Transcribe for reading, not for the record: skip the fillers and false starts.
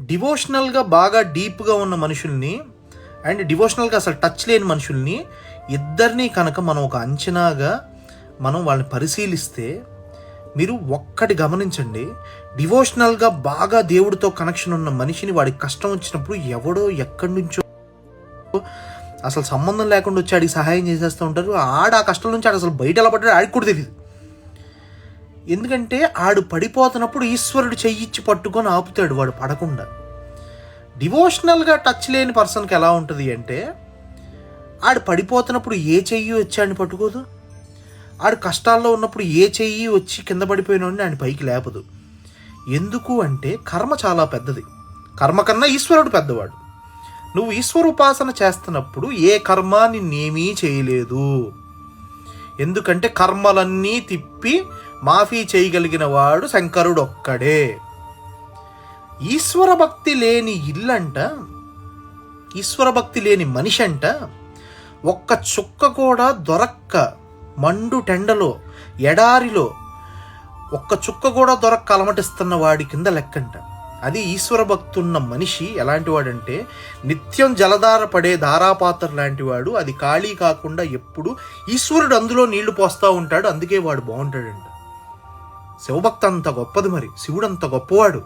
డివోషనల్గా బాగా డీప్గా ఉన్న మనుషుల్ని అండ్ డివోషనల్గా అసలు టచ్ లేని మనుషుల్ని ఇద్దరినీ కనుక మనం ఒక అంచనాగా మనం వాళ్ళని పరిశీలిస్తే మీరు ఒక్కటి గమనించండి. డివోషనల్గా బాగా దేవుడితో కనెక్షన్ ఉన్న మనిషిని వాడికి కష్టం వచ్చినప్పుడు ఎవడో ఎక్కడి నుంచో అసలు సంబంధం లేకుండా వచ్చి ఆడికి సహాయం చేసేస్తూ ఉంటారు. ఆ కష్టం నుంచి ఆడు అసలు బయట ఎలా పడ్డాడు ఆడికి కూడా తెలియదు. ఎందుకంటే ఆడు పడిపోతున్నప్పుడు ఈశ్వరుడు చెయ్యిచ్చి పట్టుకొని ఆపుతాడు వాడు పడకుండా. డివోషనల్గా టచ్ లేని పర్సన్కి ఎలా ఉంటుంది అంటే ఆడు పడిపోతున్నప్పుడు ఏ చెయ్యి వచ్చి ఆడిని పట్టుకోదు. ఆడు కష్టాల్లో ఉన్నప్పుడు ఏ చెయ్యి వచ్చి కింద పడిపోయినోడిని ఆయన పైకి లేపదు. ఎందుకు అంటే కర్మ చాలా పెద్దది. కర్మ కన్నా ఈశ్వరుడు పెద్దవాడు. నువ్వు ఈశ్వర ఉపాసన చేస్తున్నప్పుడు ఏ కర్మ నిన్నేమీ చేయలేదు. ఎందుకంటే కర్మలన్నీ తిప్పి మాఫీ చేయగలిగిన వాడు శంకరుడు ఒక్కడే. ఈశ్వర భక్తి లేని ఇల్లంట, ఈశ్వర భక్తి లేని మనిషి అంట ఒక్క చుక్క కూడా దొరక్క మండు టెండలో ఎడారిలో ఒక్క చుక్క కూడా దొరక్క అలమటిస్తున్న వాడి కింద లెక్కంట. అది ఈశ్వర భక్తున్న మనిషి ఎలాంటి వాడంటే నిత్యం జలధార పడే ధారాపాత్ర లాంటి వాడు. అది ఖాళీ కాకుండా ఎప్పుడు ఈశ్వరుడు అందులో నీళ్లు పోస్తూ ఉంటాడు. అందుకే వాడు బాగుంటాడంట. శివభక్తి అంత గొప్పది, మరి శివుడు అంత గొప్పవాడు.